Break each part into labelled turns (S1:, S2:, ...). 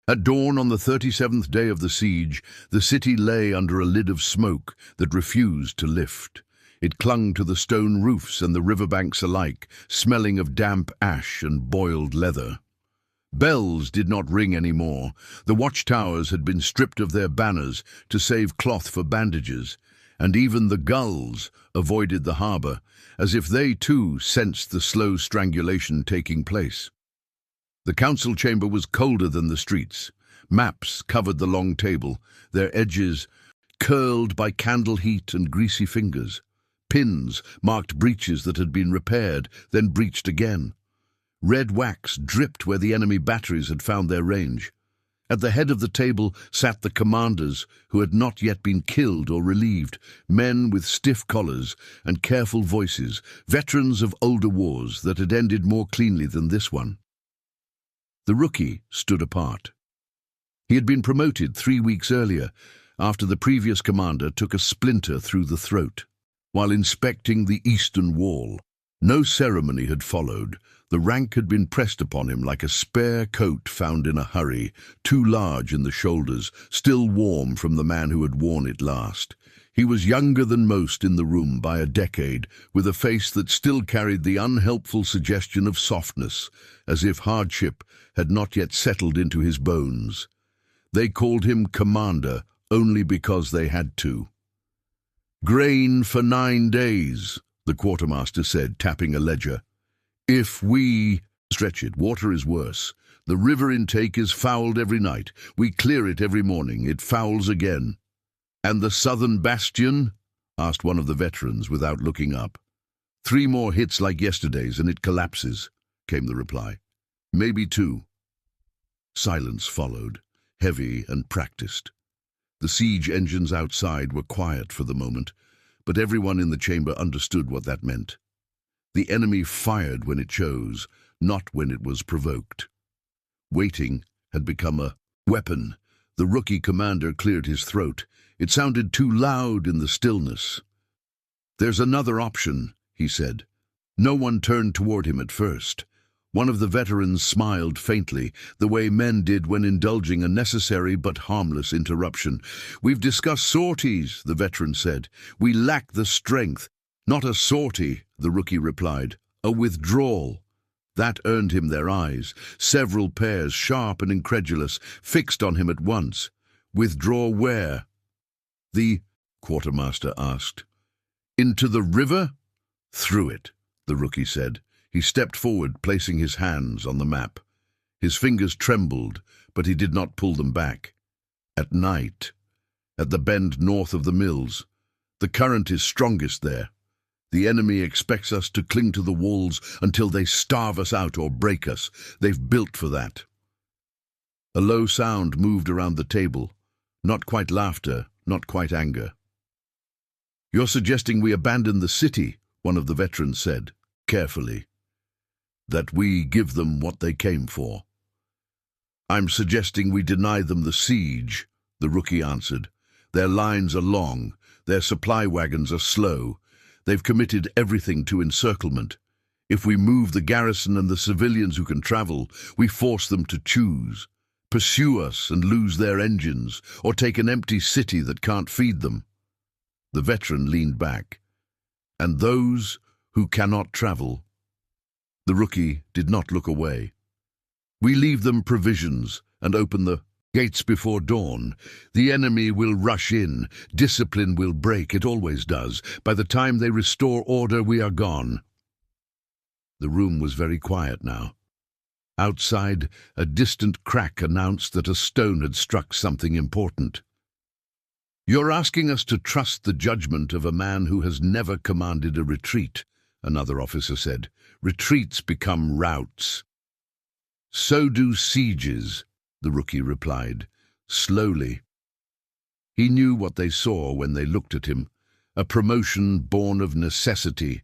S1: At dawn on the 37th day of the siege, the city lay under a lid of smoke that refused to lift. It clung to the stone roofs and the riverbanks alike, smelling of damp ash and boiled leather. Bells did not ring anymore. The watchtowers had been stripped of their banners to save cloth for bandages, and even the gulls avoided the harbour, as if they too sensed the slow strangulation taking place. The council chamber was colder than the streets. Maps covered the long table, their edges curled by candle heat and greasy fingers. Pins marked breaches that had been repaired, then breached again. Red wax dripped where the enemy batteries had found their range. At the head of the table sat the commanders who had not yet been killed or relieved, men with stiff collars and careful voices, veterans of older wars that had ended more cleanly than this one. The rookie stood apart. He had been promoted 3 weeks earlier, after the previous commander took a splinter through the throat. While inspecting the eastern wall, no ceremony had followed. The rank had been pressed upon him like a spare coat found in a hurry, too large in the shoulders, still warm from the man who had worn it last. He was younger than most in the room by a decade, with a face that still carried the unhelpful suggestion of softness, as if hardship had not yet settled into his bones. They called him Commander only because they had to. "Grain for 9 days, the quartermaster said, tapping a ledger. "If we stretch it, water is worse. The river intake is fouled every night. We clear it every morning. It fouls again." "And the southern bastion?" asked one of the veterans without looking up. "3 more hits like yesterday's and it collapses," came the reply. "Maybe 2. Silence followed, heavy and practiced. The siege engines outside were quiet for the moment, but everyone in the chamber understood what that meant. The enemy fired when it chose, not when it was provoked. Waiting had become a weapon. The rookie commander cleared his throat. It sounded too loud in the stillness. "There's another option," he said. No one turned toward him at first. One of the veterans smiled faintly, the way men did when indulging a necessary but harmless interruption. "We've discussed sorties," the veteran said. "We lack the strength." "Not a sortie," the rookie replied. "A withdrawal." That earned him their eyes. Several pairs, sharp and incredulous, fixed on him at once. "Withdraw where?" The quartermaster asked. "Into the river?" "Through it," the rookie said. He stepped forward, placing his hands on the map. His fingers trembled, but he did not pull them back. "At night, at the bend north of the mills. The current is strongest there. The enemy expects us to cling to the walls until they starve us out or break us. They've built for that." A low sound moved around the table. Not quite laughter, not quite anger. "You're suggesting we abandon the city," one of the veterans said, carefully. "That we give them what they came for." "I'm suggesting we deny them the siege," the rookie answered. "Their lines are long, their supply wagons are slow. They've committed everything to encirclement. If we move the garrison and the civilians who can travel, we force them to choose. Pursue us and lose their engines, or take an empty city that can't feed them." The veteran leaned back. "And those who cannot travel?" The rookie did not look away. "We leave them provisions and open the gates before dawn. The enemy will rush in. Discipline will break. It always does. By the time they restore order, we are gone." The room was very quiet now. Outside, a distant crack announced that a stone had struck something important. "You're asking us to trust the judgment of a man who has never commanded a retreat," another officer said. "Retreats become routs." "So do sieges," the rookie replied, slowly. He knew what they saw when they looked at him, a promotion born of necessity,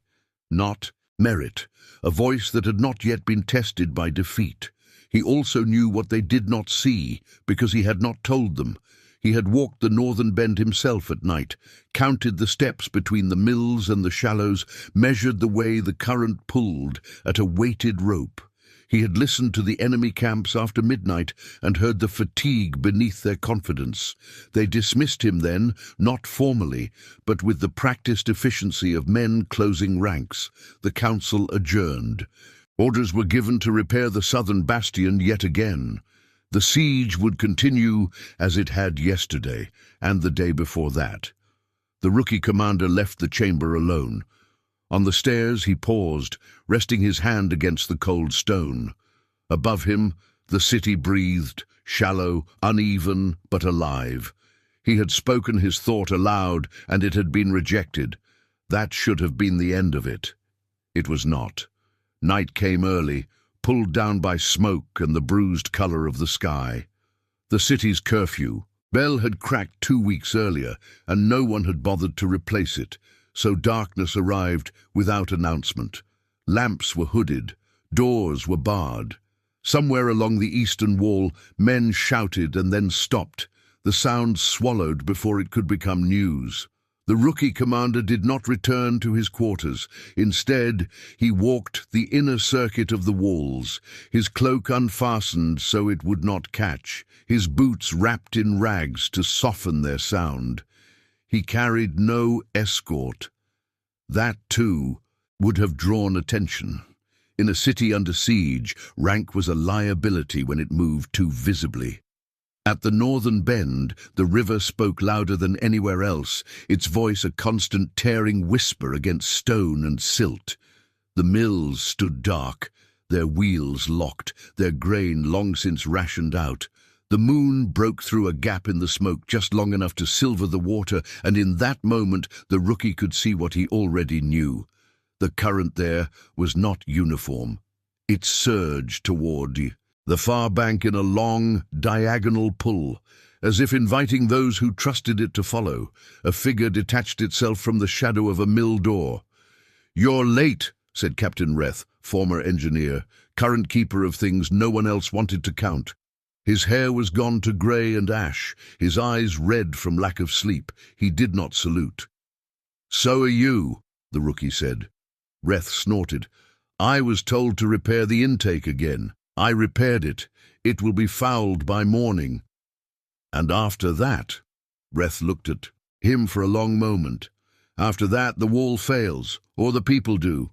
S1: not merit, a voice that had not yet been tested by defeat. He also knew what they did not see, because he had not told them. He had walked the northern bend himself at night, counted the steps between the mills and the shallows, measured the way the current pulled at a weighted rope. He had listened to the enemy camps after midnight and heard the fatigue beneath their confidence. They dismissed him then, not formally, but with the practiced efficiency of men closing ranks. The council adjourned. Orders were given to repair the southern bastion yet again. The siege would continue as it had yesterday and the day before that. The rookie commander left the chamber alone. On the stairs he paused, resting his hand against the cold stone. Above him, the city breathed, shallow, uneven, but alive. He had spoken his thought aloud, and it had been rejected. That should have been the end of it. It was not. Night came early, pulled down by smoke and the bruised color of the sky. The city's curfew. Bell had cracked 2 weeks earlier, and no one had bothered to replace it, so darkness arrived without announcement. Lamps were hooded, doors were barred. Somewhere along the eastern wall, men shouted and then stopped, the sound swallowed before it could become news. The rookie commander did not return to his quarters. Instead, he walked the inner circuit of the walls, his cloak unfastened so it would not catch, his boots wrapped in rags to soften their sound. He carried no escort. That, too, would have drawn attention. In a city under siege, rank was a liability when it moved too visibly. At the northern bend, the river spoke louder than anywhere else, its voice a constant tearing whisper against stone and silt. The mills stood dark, their wheels locked, their grain long since rationed out. The moon broke through a gap in the smoke just long enough to silver the water, and in that moment the rookie could see what he already knew. The current there was not uniform. It surged toward the far bank in a long, diagonal pull, as if inviting those who trusted it to follow. A figure detached itself from the shadow of a mill door. "You're late," said Captain Reth, former engineer, current keeper of things no one else wanted to count. His hair was gone to grey and ash, his eyes red from lack of sleep. He did not salute. "So are you," the rookie said. Reth snorted. "I was told to repair the intake again. I repaired it. It will be fouled by morning." "And after that?" Reth looked at him for a long moment. "After that, the wall fails, or the people do."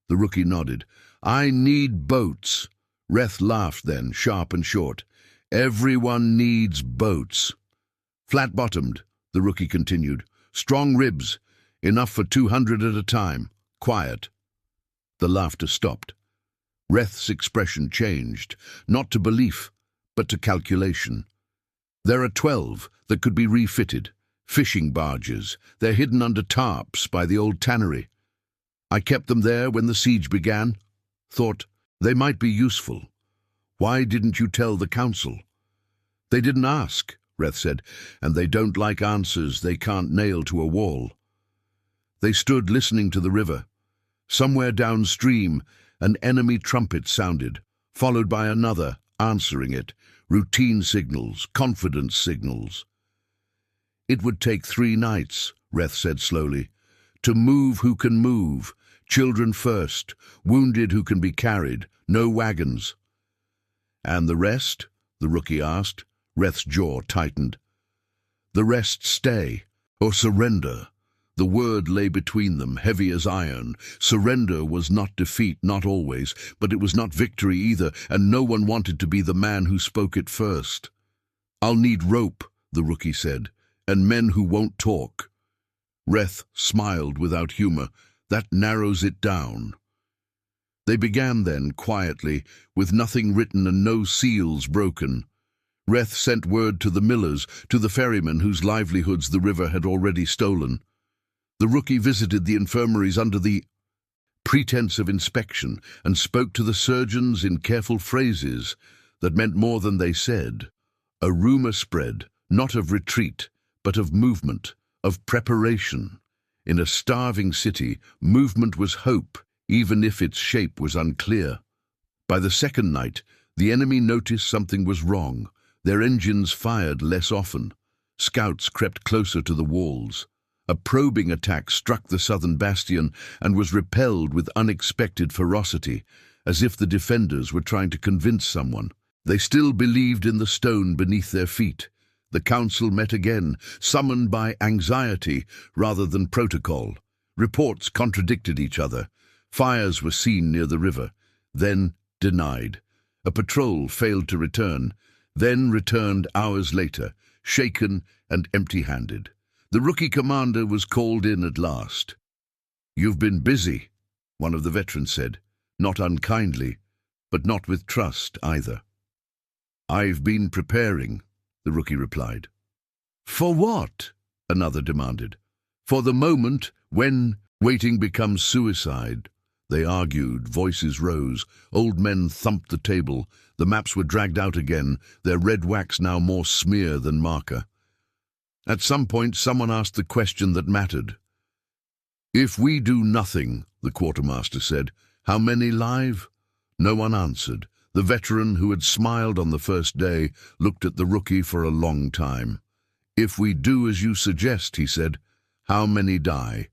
S1: The rookie nodded. "I need boats." Reth laughed then, sharp and short. "Everyone needs boats." "Flat-bottomed," the rookie continued. "Strong ribs, enough for 200 at a time. Quiet." The laughter stopped. Reth's expression changed, not to belief, but to calculation. "There are 12 that could be refitted, fishing barges. They're hidden under tarps by the old tannery. I kept them there when the siege began. Thought they might be useful. Why didn't you tell the council?" "They didn't ask," Reth said, "and they don't like answers they can't nail to a wall." They stood listening to the river. Somewhere downstream, an enemy trumpet sounded, followed by another, answering it. Routine signals, confidence signals. "It would take 3 nights, Reth said slowly. "To move who can move, children first, wounded who can be carried, no wagons." "And the rest?" the rookie asked. Reth's jaw tightened. "The rest stay, or surrender." The word lay between them, heavy as iron. Surrender was not defeat, not always, but it was not victory either, and no one wanted to be the man who spoke it first. "I'll need rope," the rookie said, "and men who won't talk." Reth smiled without humor. "That narrows it down." They began then, quietly, with nothing written and no seals broken. Reth sent word to the millers, to the ferrymen whose livelihoods the river had already stolen. The rookie visited the infirmaries under the pretense of inspection and spoke to the surgeons in careful phrases that meant more than they said. A rumor spread, not of retreat, but of movement, of preparation. In a starving city, movement was hope, even if its shape was unclear. By the second night, the enemy noticed something was wrong. Their engines fired less often. Scouts crept closer to the walls. A probing attack struck the southern bastion and was repelled with unexpected ferocity. as if the defenders were trying to convince someone. They still believed in the stone beneath their feet. The council met again, summoned by anxiety rather than protocol. Reports contradicted each other. Fires were seen near the river, then denied. A patrol failed to return, then returned hours later, shaken and empty-handed. The rookie commander was called in at last. "You've been busy," one of the veterans said, not unkindly, but not with trust either. "I've been preparing," the rookie replied. "For what?" another demanded. "For the moment when waiting becomes suicide." They argued, voices rose, old men thumped the table, the maps were dragged out again, their red wax now more smear than marker. At some point someone asked the question that mattered. "If we do nothing," the quartermaster said, "how many live?" No one answered. The veteran who had smiled on the first day looked at the rookie for a long time. "If we do as you suggest," he said, "how many die?"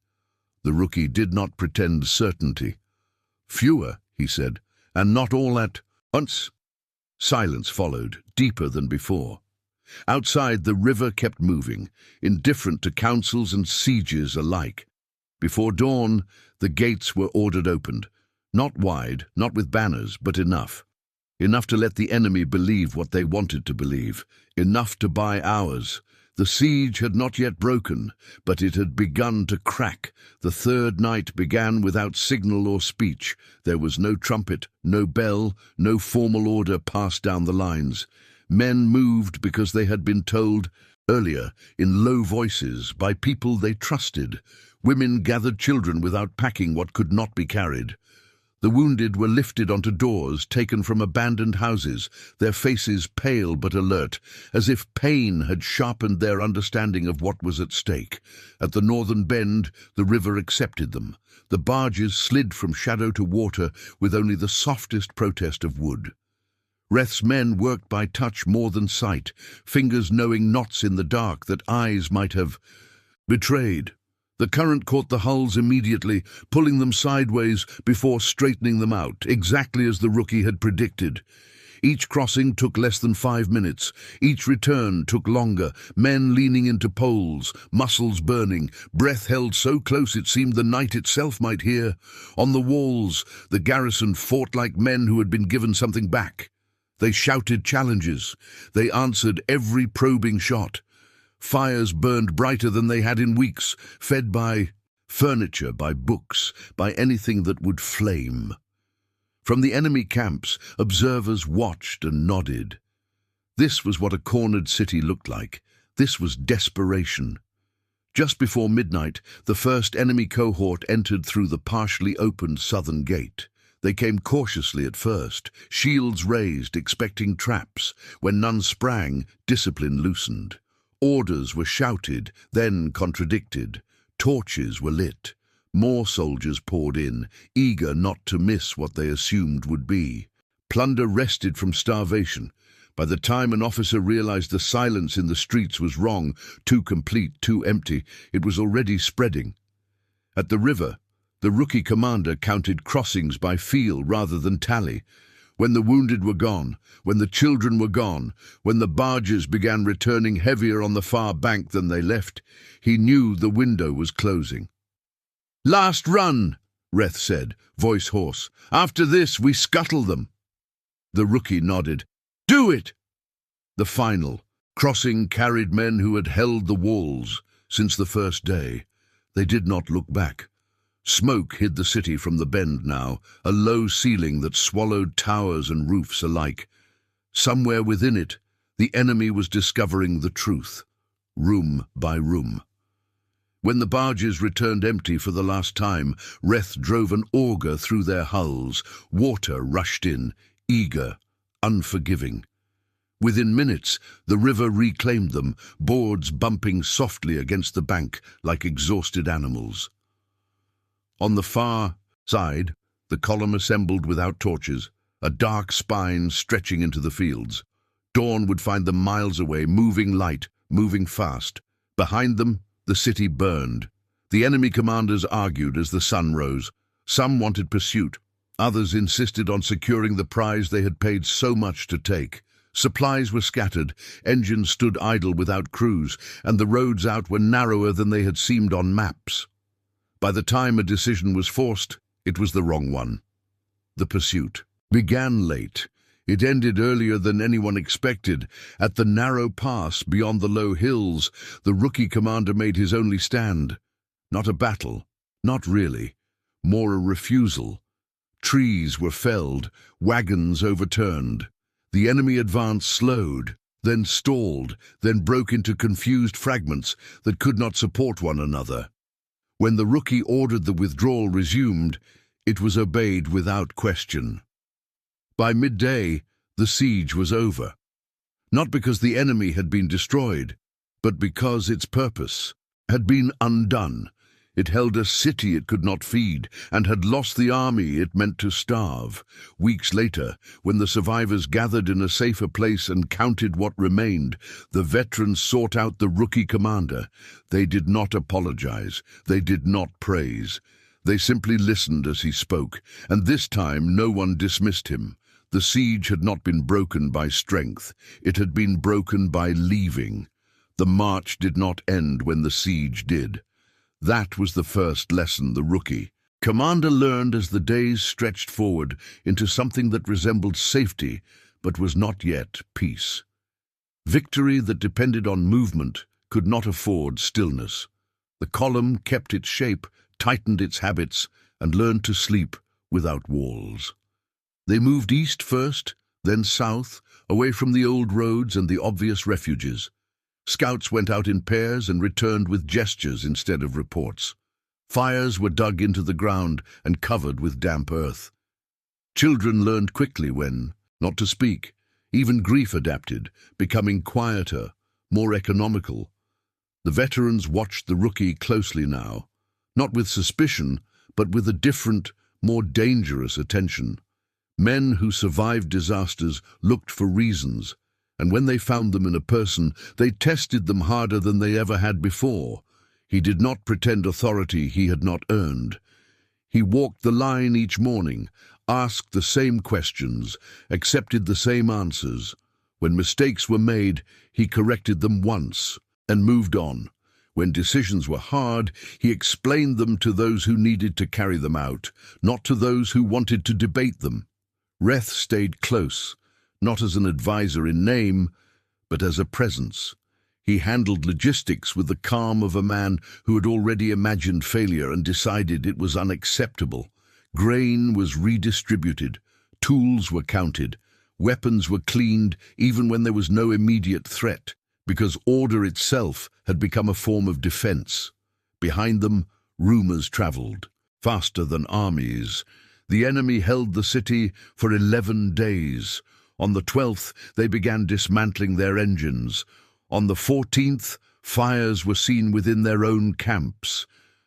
S1: The rookie did not pretend certainty. "Fewer," he said, "and not all at once." Silence followed, deeper than before. Outside, the river kept moving, indifferent to councils and sieges alike. Before dawn, the gates were ordered opened. Not wide, not with banners, but enough. Enough to let the enemy believe what they wanted to believe. Enough to buy hours. The siege had not yet broken, but it had begun to crack. The third night began without signal or speech. There was no trumpet, no bell, no formal order passed down the lines. Men moved because they had been told earlier, in low voices, by people they trusted. Women gathered children without packing what could not be carried. The wounded were lifted onto doors taken from abandoned houses, their faces pale but alert, as if pain had sharpened their understanding of what was at stake. At the northern bend, the river accepted them. The barges slid from shadow to water with only the softest protest of wood. Reth's men worked by touch more than sight, fingers knowing knots in the dark that eyes might have betrayed. The current caught the hulls immediately, pulling them sideways before straightening them out, exactly as the rookie had predicted. Each crossing took less than 5 minutes. Each return took longer, men leaning into poles, muscles burning, breath held so close it seemed the night itself might hear. On the walls, the garrison fought like men who had been given something back. They shouted challenges. They answered every probing shot. Fires burned brighter than they had in weeks, fed by furniture, by books, by anything that would flame. From the enemy camps, observers watched and nodded. This was what a cornered city looked like. This was desperation. Just before midnight, the first enemy cohort entered through the partially opened southern gate. They came cautiously at first, shields raised, expecting traps. When none sprang, discipline loosened. Orders were shouted, then contradicted. Torches were lit. More soldiers poured in, eager not to miss what they assumed would be. Plunder wrested from starvation. By the time an officer realized the silence in the streets was wrong, too complete, too empty, it was already spreading. At the river, the rookie commander counted crossings by feel rather than tally. When the wounded were gone, when the children were gone, when the barges began returning heavier on the far bank than they left, he knew the window was closing. "Last run," Reth said, voice hoarse. "After this, we scuttle them." The rookie nodded. "Do it!" The final crossing carried men who had held the walls since the first day. They did not look back. Smoke hid the city from the bend now, a low ceiling that swallowed towers and roofs alike. Somewhere within it, the enemy was discovering the truth, room by room. When the barges returned empty for the last time, Reth drove an auger through their hulls. Water rushed in, eager, unforgiving. Within minutes, the river reclaimed them, boards bumping softly against the bank like exhausted animals. On the far side, the column assembled without torches, a dark spine stretching into the fields. Dawn would find them miles away, moving light, moving fast. Behind them, the city burned. The enemy commanders argued as the sun rose. Some wanted pursuit, Others insisted on securing the prize they had paid so much to take. Supplies were scattered, engines stood idle without crews, and the roads out were narrower than they had seemed on maps. By the time a decision was forced, it was the wrong one. The pursuit began late. It ended earlier than anyone expected. At the narrow pass beyond the low hills, the rookie commander made his only stand. Not a battle, not really, more a refusal. Trees were felled, wagons overturned. The enemy advance slowed, then stalled, then broke into confused fragments that could not support one another. When the rookie ordered the withdrawal resumed, it was obeyed without question. By midday, the siege was over. Not because the enemy had been destroyed, but because its purpose had been undone. It held a city it could not feed, and had lost the army it meant to starve. Weeks later, when the survivors gathered in a safer place and counted what remained, the veterans sought out the rookie commander. They did not apologize. They did not praise. They simply listened as he spoke, and this time no one dismissed him. The siege had not been broken by strength. It had been broken by leaving. The march did not end when the siege did. That was the first lesson the rookie commander learned as the days stretched forward into something that resembled safety, but was not yet peace. Victory that depended on movement could not afford stillness. The column kept its shape, tightened its habits, and learned to sleep without walls. They moved east first, then south, away from the old roads and the obvious refuges. Scouts went out in pairs and returned with gestures instead of reports. Fires were dug into the ground and covered with damp earth. Children learned quickly when not to speak. Even grief adapted, becoming quieter, more economical. The veterans watched the rookie closely now, not with suspicion, but with a different, more dangerous attention. Men who survived disasters looked for reasons, and when they found them in a person, they tested them harder than they ever had before. He did not pretend authority he had not earned. He walked the line each morning, asked the same questions, accepted the same answers. When mistakes were made, he corrected them once and moved on. When decisions were hard, he explained them to those who needed to carry them out, not to those who wanted to debate them. Reth stayed close, not as an advisor in name, but as a presence. He handled logistics with the calm of a man who had already imagined failure and decided it was unacceptable. Grain was redistributed, tools were counted, weapons were cleaned even when there was no immediate threat, because order itself had become a form of defense. Behind them, rumors traveled, faster than armies. The enemy held the city for 11 days. On the 12th, they began dismantling their engines. On the 14th, fires were seen within their own camps.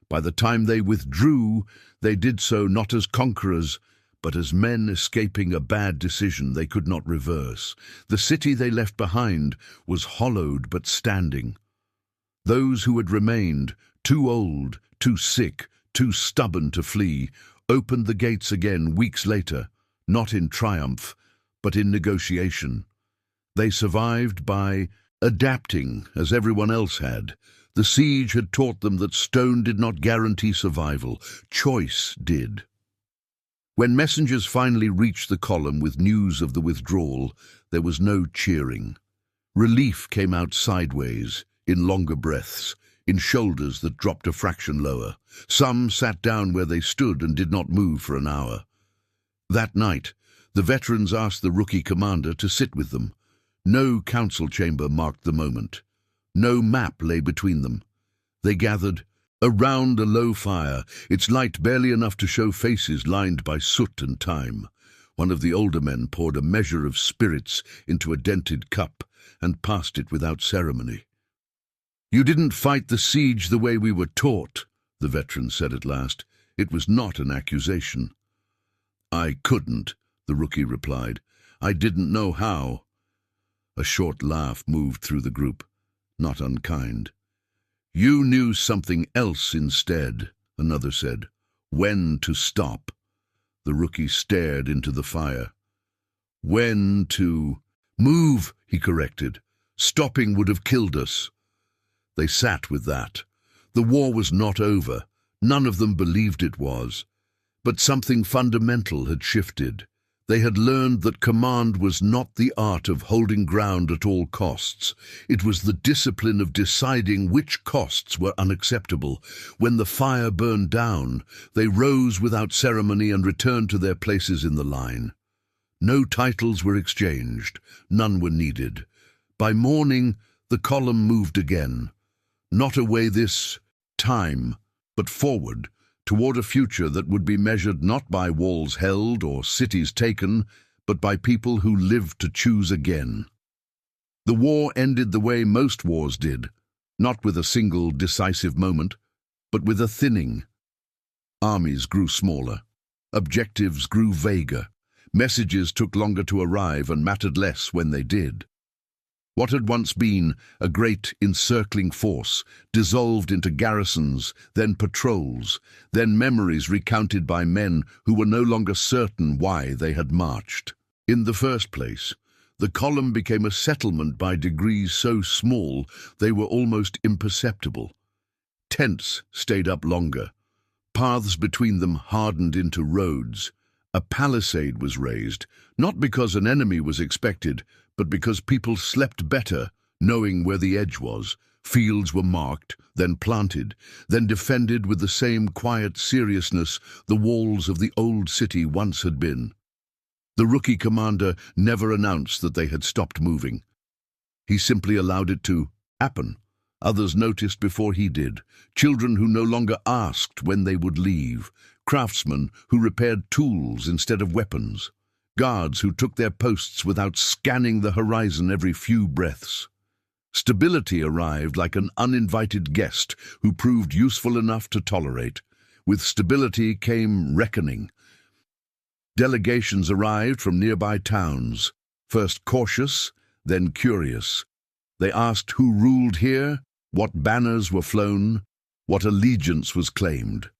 S1: By the time they withdrew, they did so not as conquerors, but as men escaping a bad decision they could not reverse. The city they left behind was hollowed but standing. Those who had remained, too old, too sick, too stubborn to flee, opened the gates again weeks later, not in triumph, but in negotiation. They survived by adapting, as everyone else had. The siege had taught them that stone did not guarantee survival. Choice did. When messengers finally reached the column with news of the withdrawal, there was no cheering. Relief came out sideways, in longer breaths, in shoulders that dropped a fraction lower. Some sat down where they stood and did not move for an hour. That night, the veterans asked the rookie commander to sit with them. No council chamber marked the moment. No map lay between them. They gathered around a low fire, its light barely enough to show faces lined by soot and time. One of the older men poured a measure of spirits into a dented cup and passed it without ceremony. "You didn't fight the siege the way we were taught," the veteran said at last. It was not an accusation. "I couldn't," the rookie replied. "I didn't know how." A short laugh moved through the group, not unkind. "You knew something else instead," another said. "When to stop." The rookie stared into the fire. When to... Move, he corrected. Stopping would have killed us. They sat with that. The war was not over. None of them believed it was. But something fundamental had shifted. They had learned that command was not the art of holding ground at all costs. It was the discipline of deciding which costs were unacceptable. When the fire burned down, they rose without ceremony and returned to their places in the line. No titles were exchanged. None were needed. By morning, the column moved again. Not away this time, but forward, toward a future that would be measured not by walls held or cities taken, but by people who lived to choose again. The war ended the way most wars did, not with a single decisive moment, but with a thinning. Armies grew smaller. Objectives grew vaguer. Messages took longer to arrive and mattered less when they did. What had once been a great encircling force dissolved into garrisons, then patrols, then memories recounted by men who were no longer certain why they had marched. In the first place, the column became a settlement by degrees so small they were almost imperceptible. Tents stayed up longer. Paths between them hardened into roads. A palisade was raised, not because an enemy was expected, but because people slept better, knowing where the edge was. Fields were marked, then planted, then defended with the same quiet seriousness the walls of the old city once had been. The rookie commander never announced that they had stopped moving. He simply allowed it to happen. Others noticed before he did. Children who no longer asked when they would leave. Craftsmen who repaired tools instead of weapons. Guards who took their posts without scanning the horizon every few breaths. Stability arrived like an uninvited guest who proved useful enough to tolerate. With stability came reckoning. Delegations arrived from nearby towns, first cautious, then curious. They asked who ruled here, what banners were flown, what allegiance was claimed.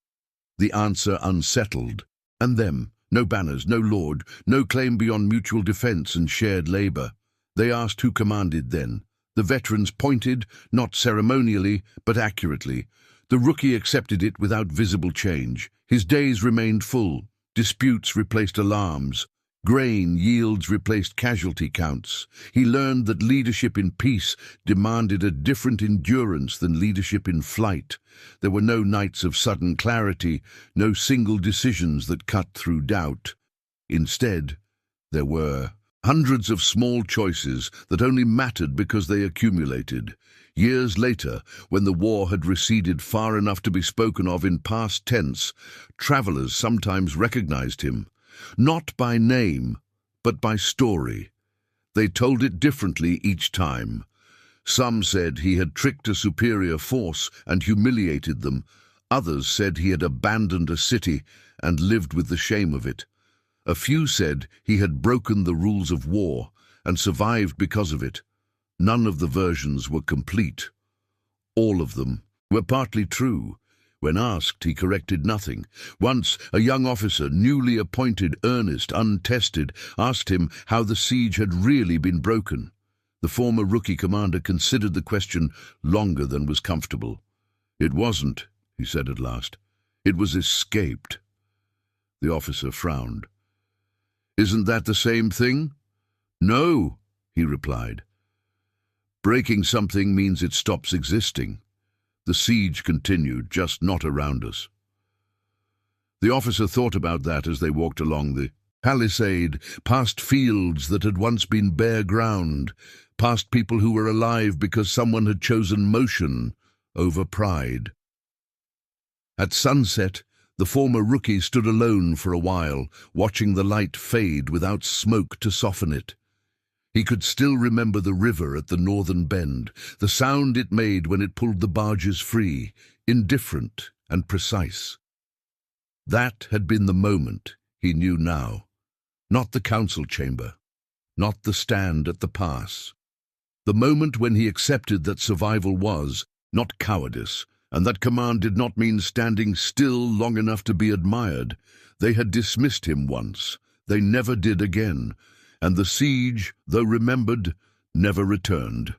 S1: The answer unsettled, and them. No banners, no lord, no claim beyond mutual defense and shared labor. They asked who commanded then. The veterans pointed, not ceremonially, but accurately. The rookie accepted it without visible change. His days remained full. Disputes replaced alarms. Grain yields replaced casualty counts. He learned that leadership in peace demanded a different endurance than leadership in flight. There were no nights of sudden clarity, no single decisions that cut through doubt. Instead, there were hundreds of small choices that only mattered because they accumulated. Years later, when the war had receded far enough to be spoken of in past tense, travelers sometimes recognized him. Not by name, but by story. They told it differently each time. Some said he had tricked a superior force and humiliated them. Others said he had abandoned a city and lived with the shame of it. A few said he had broken the rules of war and survived because of it. None of the versions were complete. All of them were partly true. When asked, he corrected nothing. Once, a young officer, newly appointed, earnest, untested, asked him how the siege had really been broken. The former rookie commander considered the question longer than was comfortable. "It wasn't," he said at last. "It was escaped." The officer frowned. "Isn't that the same thing?" "No," he replied. "Breaking something means it stops existing. The siege continued, just not around us." The officer thought about that as they walked along the palisade, past fields that had once been bare ground, past people who were alive because someone had chosen motion over pride. At sunset, the former rookie stood alone for a while, watching the light fade without smoke to soften it. He could still remember the river at the northern bend, the sound it made when it pulled the barges free, indifferent and precise. That had been the moment, he knew now. Not the council chamber, not the stand at the pass. The moment when he accepted that survival was, not cowardice, And that command did not mean standing still long enough to be admired. They had dismissed him once. They never did again. And the siege, though remembered, never returned.